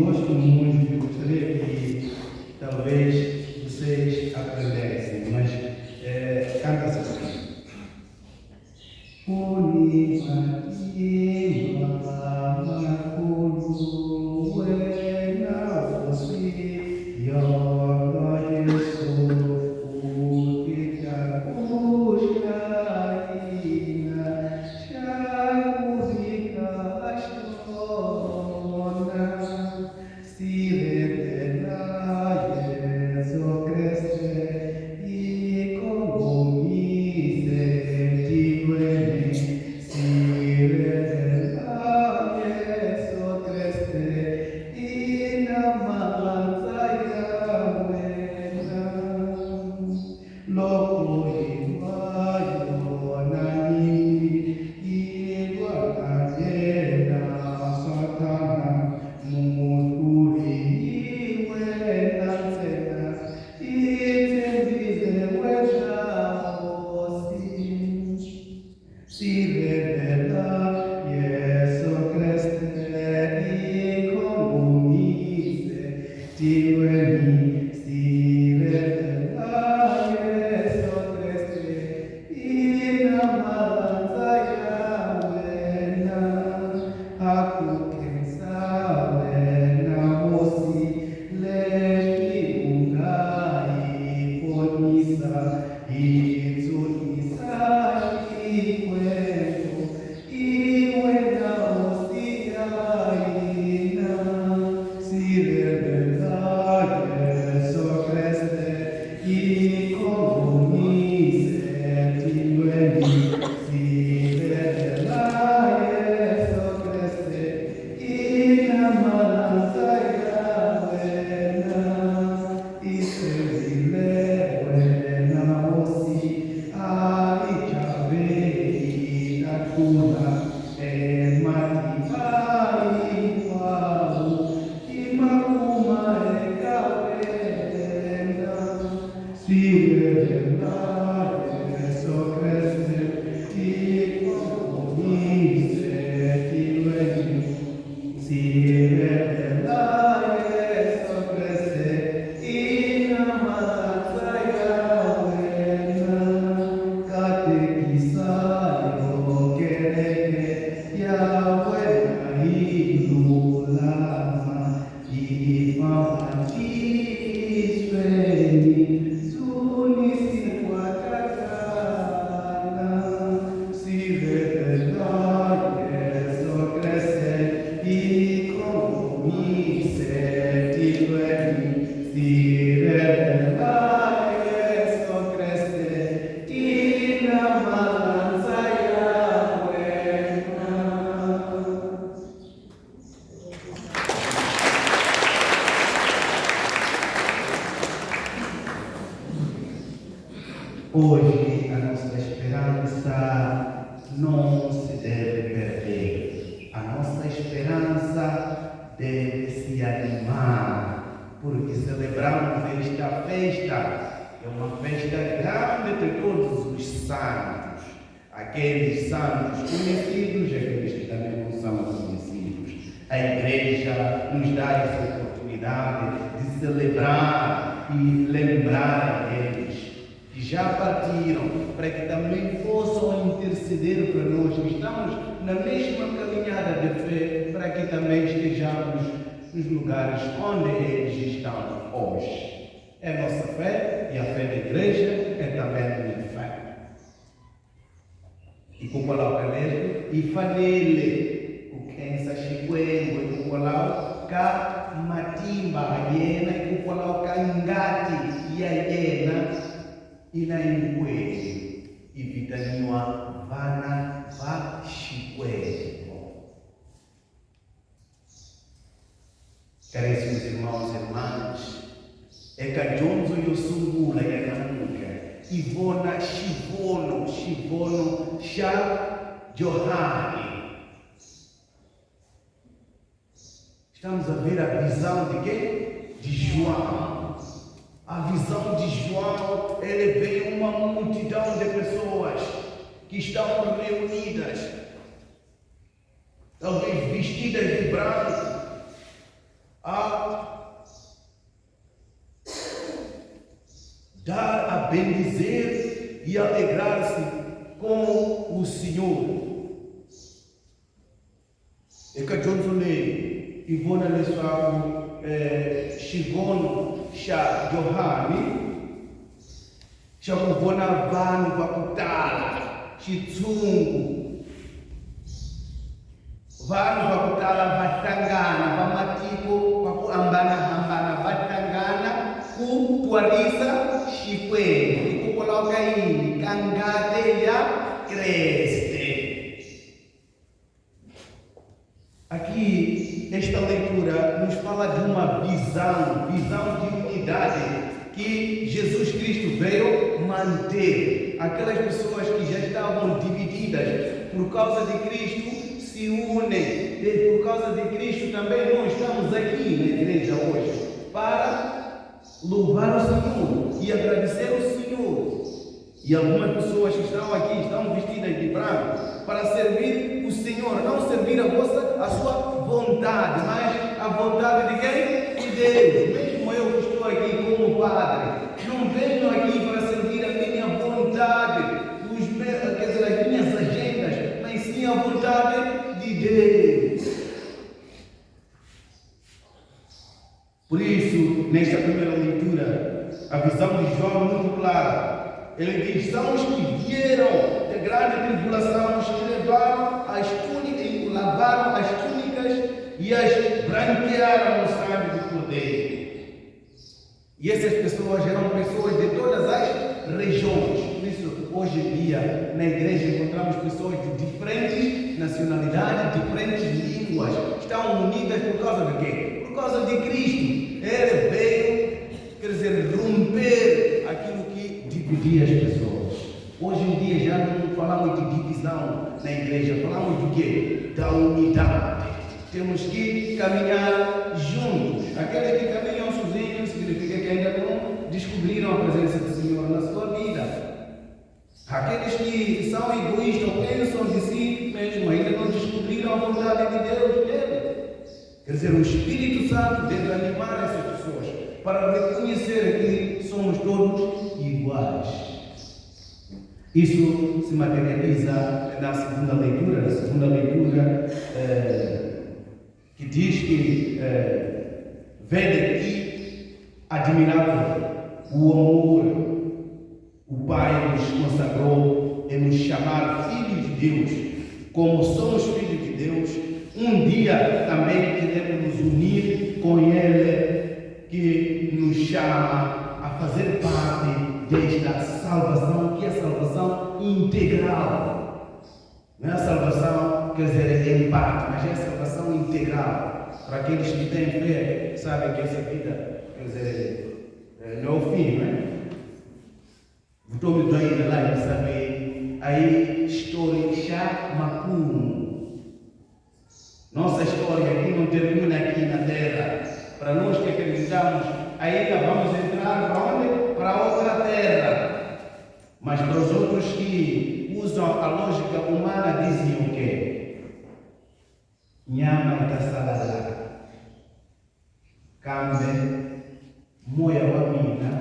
gosto muito, eu gostaria que talvez vocês aprendessem, mas canta-se assim. Hoje a nossa esperança não se deve perder. A nossa esperança deve se animar, porque celebramos esta festa. É uma festa grande de todos os santos. Aqueles santos conhecidos, aqueles que também não são conhecidos. A igreja nos dá essa oportunidade de celebrar e lembrar eles que já partiram, para que também possam interceder para nós que estamos na mesma caminhada de fé, para que também estejamos nos lugares onde eles estão hoje. É a nossa fé e a fé da igreja é também a minha fé. E kukolau kalelo e fanele o kensa chikwengo e kukolau ka matimba yena e kukolau ka ngati ya yena inainkweli ivitaniwa vana va chikwembo. Caríssimos irmãos e irmãs, é cajonzo yosungula yanamuka ivona shivono sha Johani. Estamos a ver a visão de quem? De João. A visão de João, ele vê uma multidão de pessoas que estão reunidas, talvez vestidas de branco. dar a bendizer e alegrar-se com o Senhor. E que Johnson e Ivona Leswago Shigon Sha Johani Shakuvona Vanu Vakutala Shitsungu Vanu Vakutala Vatangana Vamatiko Vakuambana Vatangana Kutualiza Shikwenu Ikukola Kaini Kangate ya Creste. Aqui, esta leitura nos fala de uma visão de unidade que Jesus Cristo veio manter. Aquelas pessoas que já estavam divididas por causa de Cristo se unem. E por causa de Cristo também nós estamos aqui na igreja hoje para louvar o Senhor e agradecer o Senhor. E algumas pessoas que estão aqui estão vestidas de branco para servir o Senhor, não servir a sua vontade, mas a vontade de quem? De Deus. Mesmo eu que estou aqui como padre, não venho aqui para servir a minha vontade, as minhas agendas, mas sim a vontade de Deus. Por isso, nesta primeira leitura, a visão de João é muito clara. Ele diz: são os que vieram da grande tribulação, os que levaram as túnicas, lavaram as túnicas e as branquearam no sangue do Cordeiro. E essas pessoas eram pessoas de todas as regiões. Por isso, hoje em dia, na igreja encontramos pessoas de diferentes nacionalidades, diferentes línguas. Estão unidas por causa de quê? Por causa de Cristo. Ele veio, quer dizer, romper aquilo que dividir as pessoas. Hoje em dia já não falamos de divisão na igreja, falamos do quê? Da unidade. Temos que caminhar juntos. Aqueles que caminham sozinhos significa que ainda não descobriram a presença do Senhor na sua vida. Aqueles que são egoístas ou pensam de si mesmo ainda não descobriram a vontade de Deus dele. Quer dizer, o Espírito Santo deve animar essas pessoas para reconhecer que somos todos iguais. Isso se materializa na segunda leitura. Que diz que vede aqui admirável o amor. O Pai nos consagrou e nos chamar filhos de Deus. Como somos filhos de Deus, um dia também queremos nos unir com Ele, que nos chama a fazer parte desta salvação, que é a salvação integral. Não é a salvação, quer dizer, em parte, mas é a salvação integral. Para aqueles que têm fé, sabem que essa vida, quer dizer, não é o fim, não é? Estou-me doendo lá e saber, aí história já macum. Nossa história aqui não termina aqui na terra. Para nós que acreditamos, ainda vamos entrar para onde? Para outra terra. Mas para os outros que usam a lógica humana, dizem o quê? Nyama itasalala. Kambe, moya wamina,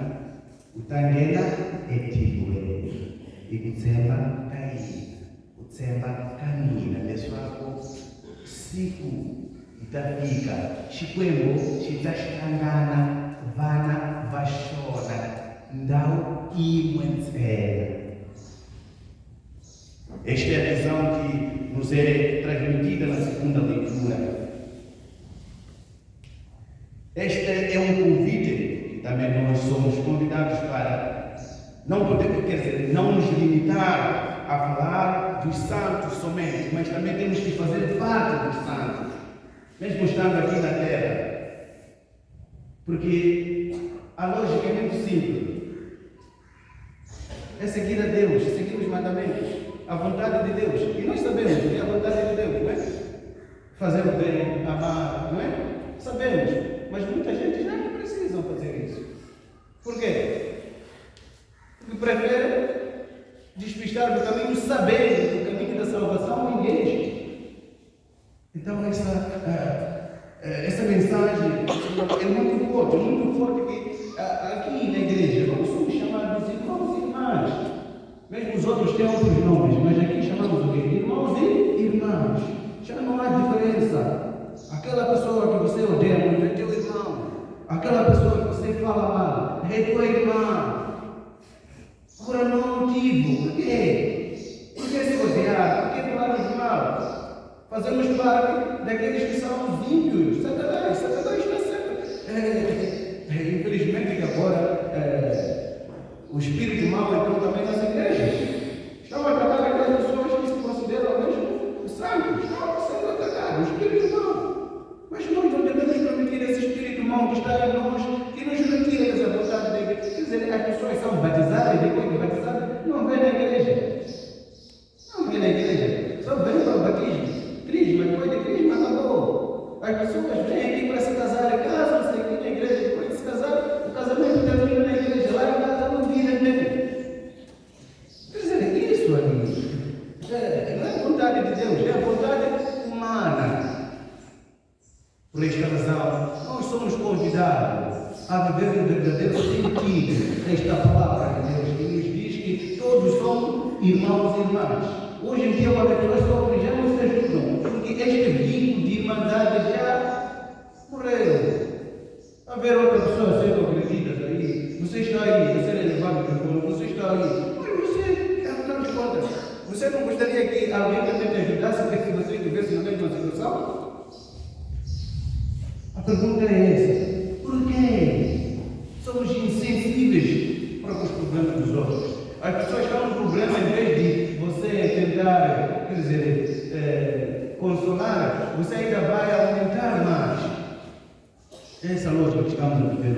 utangena etibwe. Ikutsemba kaina, utsemba kanina, leswako siku itafika, chikwembo chitashangana, vana vashona, ndau imwe ntsena. Esta é a visão que nos é transmitida na segunda leitura. Este é um convite que também nós somos convidados para não podemos, quer dizer, não nos limitar a falar dos santos somente, mas também temos que fazer parte dos santos, mesmo estando aqui na terra. Porque a lógica é muito simples. É seguir a Deus, seguir os mandamentos, a vontade de Deus. E nós sabemos que é a vontade de Deus, não é? Fazer o bem, amar, não é? Sabemos, mas muita gente já não precisa fazer isso. Por quê? Porque prefere despistar do caminho, sabendo do caminho da salvação e este. Então essa mensagem é muito forte que aqui na igreja não somos chamados Mesmo os outros têm outros nomes, mas aqui chamamos o quê? Irmãos e irmãs. Já não há diferença. Aquela pessoa que você odeia muito é teu irmão. Aquela pessoa que você fala mal é tua irmã. Agora não há motivo. Por quê? Por que se odiar? Por que falarmos mal? Fazemos parte daqueles que são os ímpios. Satanás está sempre. Infelizmente que agora o espírito mau entrou também nas igrejas. Estão a atacar aquelas pessoas que se consideram mesmo santos. Estão sendo atacados. O espírito mau. Mas nós não devemos permitir esse espírito mau que está em nós, que nos retire essa vontade da igreja. Quer dizer, as pessoas são batizadas e depois de batizadas não vêm na igreja. Não vêm na igreja. Só vêm para o batismo. Crisma, depois de crisma acabou. As pessoas vêm aqui para se casar, casam-se aqui na igreja, depois de se casar, o casamento termina na igreja, lá em casa não vivem mesmo. Quer dizer, isso aqui não é a vontade de Deus, é a vontade humana. Por esta razão, nós somos convidados a viver no verdadeiro sentido desta palavra de Deus, que nos diz que todos somos irmãos e irmãs. Hoje em dia, quando as pessoas sofrem, já não se ajudam, porque este vínculo de irmandade já morreu. A ver outra pessoa sendo agredida aí, você está aí a ser elevado pelo mundo, você está aí, mas você, afinal de contas, você não gostaria que alguém também te ajudasse para que você estivesse na mesma situação? A pergunta é essa: por quê? Somos insensíveis para os problemas dos outros. As pessoas estão no problema, em vez de você tentar, quer dizer, consolar, você ainda vai aumentar mais. Essa lógica que estamos a viver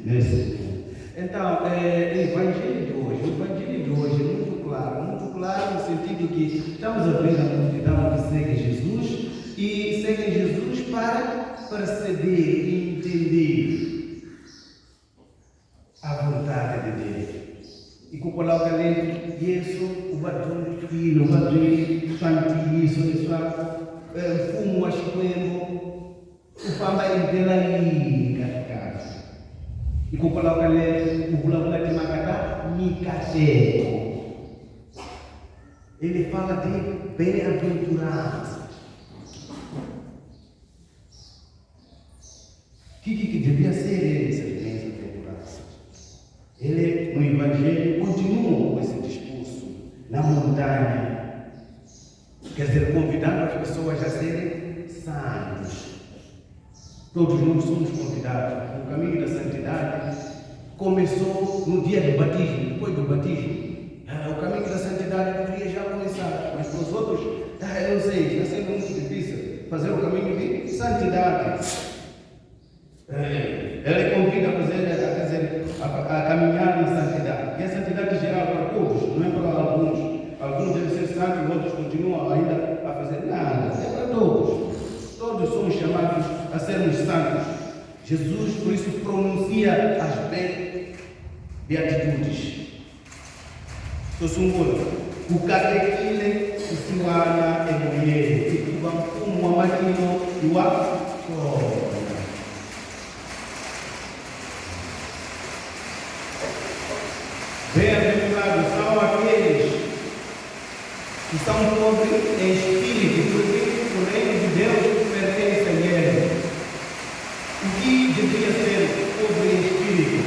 nesse mundo. Então, o Evangelho de hoje é muito claro no sentido que estamos a ver a multidão que segue Jesus e seguem Jesus para perceber e entender a vontade de Deus. E que coloca ali, Yesu, o batom filho, o batom fantiso, o fumo a chiquemo, o pamba inteira ali, cara. E que coloca ali, o bula de macacá, micateco. Ele fala de bem-aventurado. O que devia ser essa bem-aventurança? Ele, no Evangelho, continua com esse discurso na montanha, quer dizer, convidando as pessoas a serem santos. Todos nós somos convidados. O caminho da santidade começou no dia do batismo, depois do batismo. O caminho da santidade poderia já começar, mas para os outros, eu não sei, está sendo muito difícil fazer o caminho de santidade. Ele convida a caminhar na santidade. E a santidade geral para todos, não é para alguns. Alguns devem ser santos e outros continuam ainda a fazer nada. É para todos. Todos somos chamados a sermos santos. Jesus, por isso, pronuncia as beatitudes. Sosumbolo, o catequile, o siwana e mulher, e o bamfumo, o amatino e o afro. Bem-aventurados são aqueles que são pobres em espírito, porque o reino de Deus pertence a eles. O que deveria ser pobre em espírito?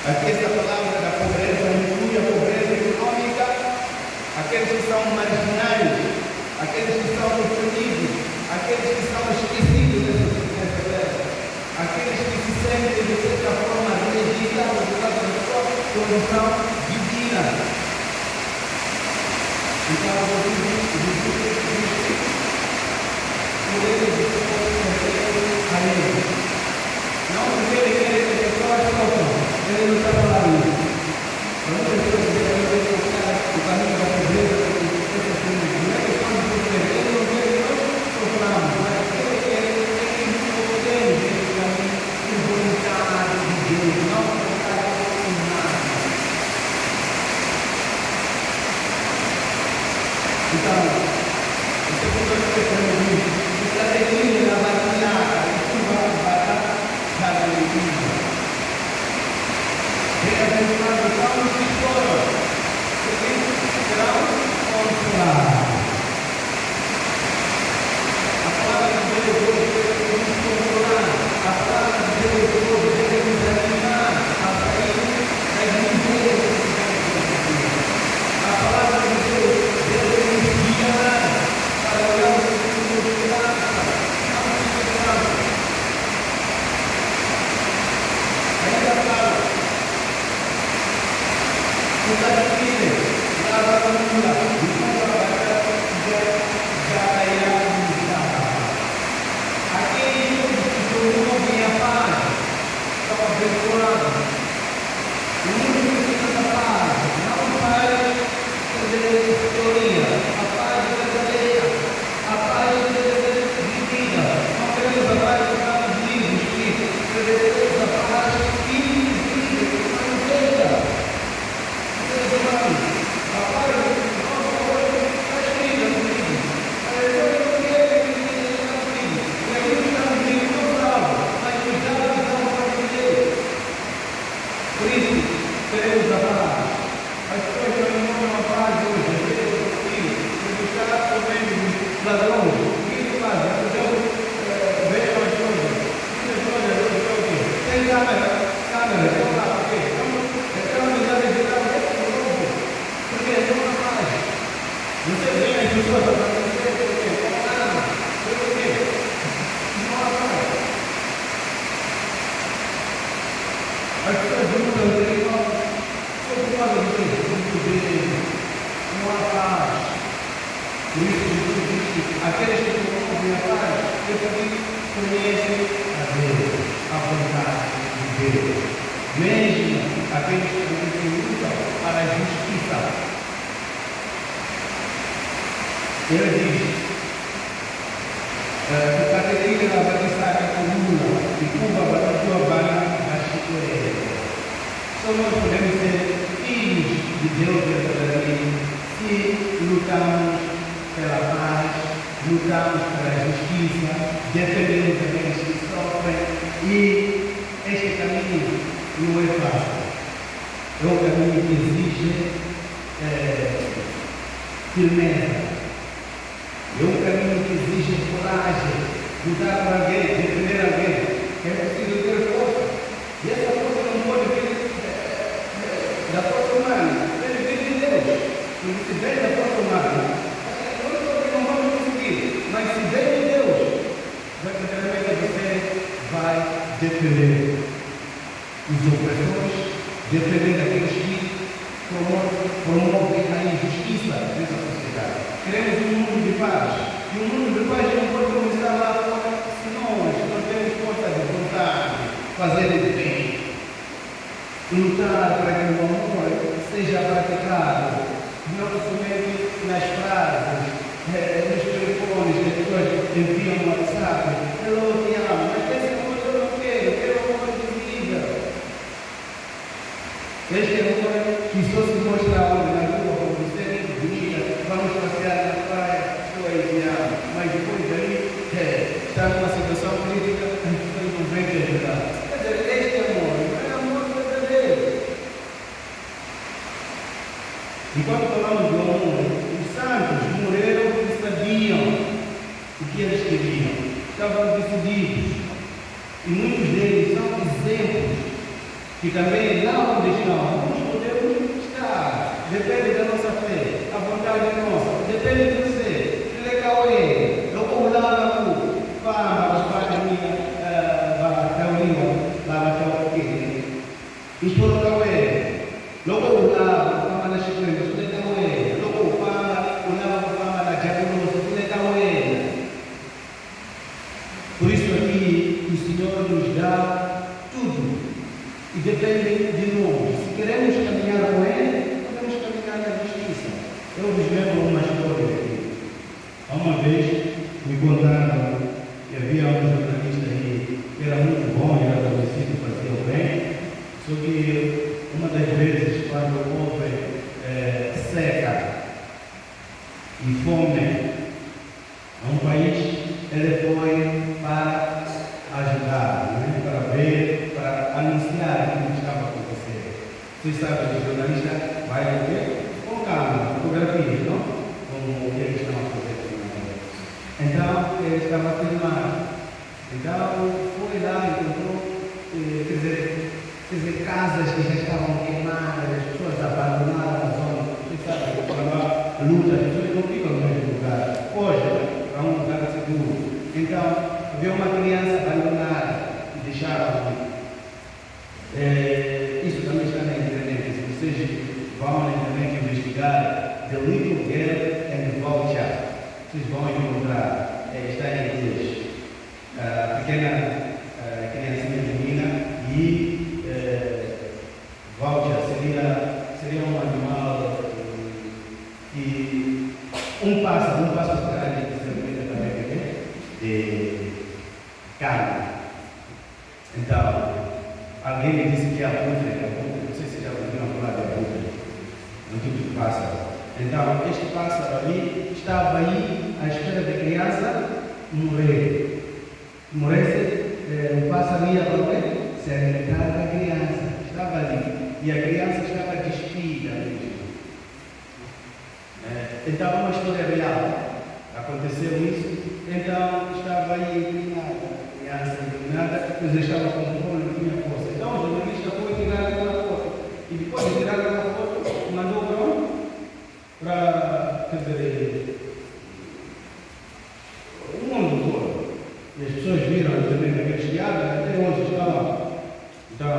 Aqui essa palavra da pobreza inclui a pobreza econômica, aqueles que são marginais, aqueles que são oprimidos, aqueles que são esquecidos dessa terra, aqueles que se sentem de certa forma relegados por causa da sua condição divina. Então, o não porque ele quer que as pessoas sofram, ele não está falando isso. Quando as pessoas devem buscar o caminho da pobreza, não é questão de pobreza, ele não quer que nós soframos, mas ele quer que nos coloquemos nesse caminho involuntário de Deus, não voluntário humano. Então, o segundo aspecto é isso. O catequismo na matinata, isso vai para a igreja. Bem-aventurados são os que choram. está difícil, lava a mula, enquanto a batata já irá mudar. Aquele que promovem a paz, estão abençoados. O mundo precisa da paz, não paz de teoria, a paz verdadeira, a paz divina. Não queremos a paz de cada livros, que queremos a paz invisível, verdadeira. Seres humanos, a paz de nossa hoje está escrita no livro. A história do que é escrita está no livro. E aqui está no livro não salvo, mas nos dá a visão para viver. Por isso, queremos a paz. As pessoas não encontram a paz hoje. Às vezes eu filho, quando está comendo ladrões, o que ele faz? Então, vejam as coisas. Muitas coisas, eu digo, tem câmera, então lá, por quê? Então, a amizade de lá, porque não há paz. Você vê as pessoas para você, por quê? Com arma, por quê? Não há paz. As pessoas lutam entre nós. Não há paz. Por isso Jesus diz que aqueles que promovem a paz, eu também conhecem a Deus, a vontade de Deus. Mesmo aqueles que lutam para a justiça. Ele diz que Caterina vai batizar a coluna e Cuba vai dar sua bala a chicoeira. Só nós podemos ser filhos de Deus verdadeiramente se lutamos pela paz, lutamos pela justiça, defendemos aqueles que sofrem, e este caminho não é fácil. É um caminho que exige firmeza. É um caminho que exige coragem, lutar por alguém, defender alguém. É preciso ter força. E essa força não pode vir da força humana, ele vem de Deus. E se vem da força humana, não vamos conseguir, mas se vem de Deus, verdadeiramente você vai defender os opressores, defender aqueles que promovem a injustiça nessa sociedade. Queremos um mundo de paz, e um mundo de paz não pode começar lá fora se nós não temos força de vontade, fazer o bem. Lutar para que o amor seja praticado, não somente nas frases, nos telefones, as pessoas enviam no WhatsApp, eu te amo, mas esse amor eu não quero amor visível. Este amor que só se mostra onde na rua, quando você é muito bonita, vamos passear na praia, estou aí te amo, mas depois daí, está numa situação crítica, as pessoas não vêm te ajudar. Quer dizer, este amor não é amor verdadeiro. Enquanto falamos do amor, os santos morreram porque sabiam o que eles queriam, estavam decididos. E muitos deles são exemplos que também lá onde estão, nós podemos estar. Depende da nossa fé, a vontade é nossa, depende de você. Legal é, eu vou lá na rua, para a minha, Isto não é. Logo lá, fama na Chipre, isso não é. Logo fama, fama na Jacuno, isso não é. Por isso aqui, o Senhor nos dá tudo. E depende de nós. Se queremos caminhar com Ele, podemos caminhar na justiça. Eu vos lembro uma história aqui. Há uma vez, me contaram que havia um jornalista aí que era muito bom, era conhecido, fazia o bem. Só que uma das vezes, quando houve seca e fome a um país, ele foi para ajudar, né? Para ver, para anunciar o que estava acontecendo. Vocês sabem que o jornalista vai ver com calma, fotografias, não? Como eles estão a fazer. Então, ele estava a filmar. Então, foi lá e encontrou, quer dizer, casas que já estavam queimadas, as pessoas abandonadas na zona. Vocês sabem, quando há luta, as pessoas não ficam no mesmo lugar. Hoje, para um lugar seguro. Então, havia uma criança abandonada e deixaram. Isso também está na internet. Se vocês vão na internet investigar The Little Girl and the Vulture. Vocês vão encontrar, está em inglês, a pequena criancinha menina e vulture seria um animal que um pássaro grande que se alimenta também de carne. Então, alguém me disse que é abutre, não sei se já ouviram falar de abutre, um tipo de pássaro. Então, este pássaro ali estava aí à espera da criança morrer. Morresse, o pássaro ia morrer, se alimentar da criança. Estava ali. E a criança estava despida mesmo. Então, uma história real. Aconteceu isso. Então, estava aí inclinada. A criança inclinada, mas estava com fome, não tinha força. Então, o jornalista foi tirar aquela foto. E depois de tirar aquela foto, mandou para onde? Para, quer dizer, o mundo todo. E as pessoas viram também naquele chiado, até hoje estava. Então,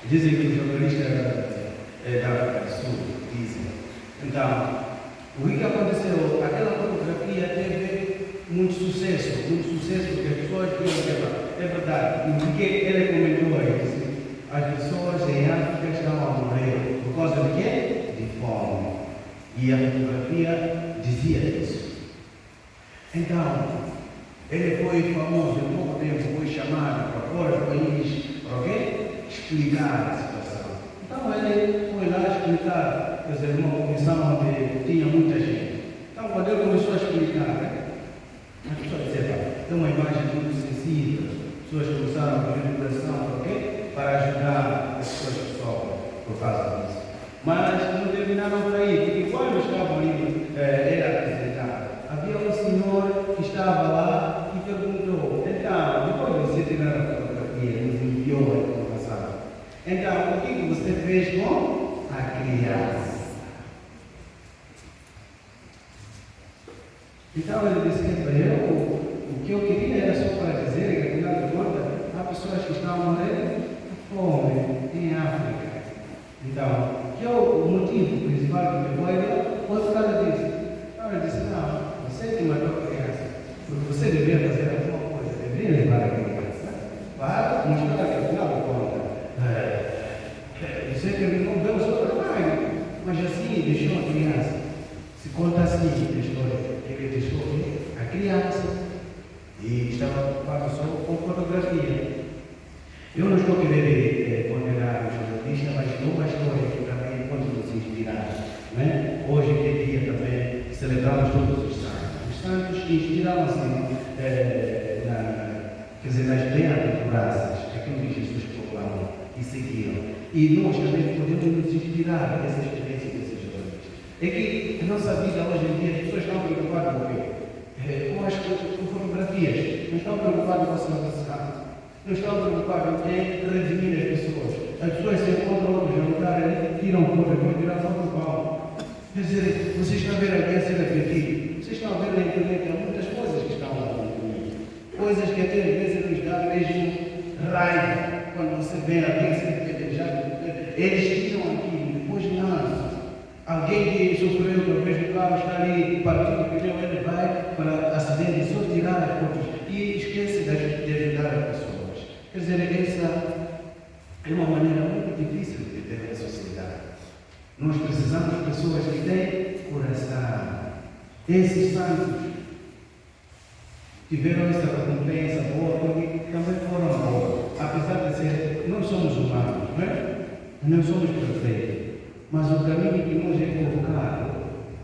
dizem que o jornalista é da África do Sul, dizem. Então, o que aconteceu? Aquela fotografia teve muito sucesso, porque as pessoas viram que é verdade. E o que ele comentou aí? As pessoas em África estão a morrer por causa de quê? De fome. E a fotografia dizia isso. Então, ele foi famoso, em pouco tempo foi chamado para fora do país para o quê? Explicar a situação. Então ele foi lá explicar, quer dizer, uma comissão onde tinha muita gente. Então quando ele começou a explicar, as pessoas diziam, tem uma imagem muito sensível, as pessoas começaram a pedir coração, para quê? Para ajudar as pessoas que sofrem por causa disso. Mas não terminaram por aí, porque quando estavam ali, era apresentado, havia um senhor que estava lá e perguntou, então, depois de você tirar a fotografia, nos enviou a informação, então, o que você fez com a criança? Então ele disse que o que eu queria era só para dizer que, afinal de contas, há pessoas que estão morrendo de fome em África. Então, que é o motivo principal que me levou foi por causa disso. Então ele disse, não, você que matou a criança, porque você deveria fazer alguma coisa, deveria levar a criança para mostrar que, afinal de contas, você que não deu o seu trabalho, mas assim deixou a criança. Se conta assim a história, ele deixou a criança e estava preocupado só com fotografia. Eu não estou querendo condenar o jornalista, mas é uma história que também pode nos inspirar. Não é? Hoje em dia também celebramos todos os santos. Os santos inspiraram-se quer dizer, nas bem-aventuranças, aquilo que Jesus proclamou e seguiram. E nós também podemos nos inspirar nessa experiência desses jovens. É que a nossa vida hoje em dia, as pessoas estão preocupadas com o quê? Com fotografias, não estão preocupadas com a salvação, não estão preocupados em redimir as pessoas. As pessoas se encontram no jantar e tiram foto, vão tirar foto do pau. Quer dizer, vocês estão a ver alguém ser apetite, vocês estão a ver na internet, há muitas coisas que estão lá na internet. Coisas que até às vezes nos dá mesmo raiva. Quando você vê alguém ser apedrejado, eles tiram aquilo, depois não. Alguém que sofreu talvez o carro está ali partindo o pneu, ele vai para acidente e só tirar as fotos e esquece de ajudar as pessoas. Quer dizer, essa é uma maneira muito difícil de viver na sociedade. Nós precisamos de pessoas que têm coração. Esses santos tiveram essa recompensa boa porque também foram boas. Apesar de ser, não somos humanos, não é? Não somos perfeitos. Mas o caminho que nos é colocado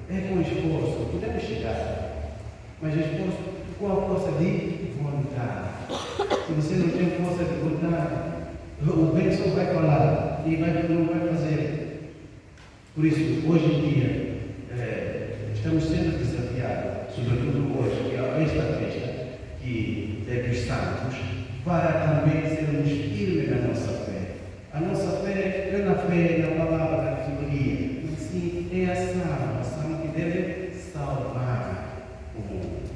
é com esforço. Podemos chegar, mas esforço com a força de vontade. Se você não tem força de vontade, o bem só vai falar e não vai fazer. Por isso, hoje em dia, estamos sendo desafiados, sobretudo hoje, que é esta festa, que é dos santos, para também sermos firmes na nossa fé. A nossa fé é na fé, na palavra, na teoria, mas sim é a salvação que deve salvar o mundo.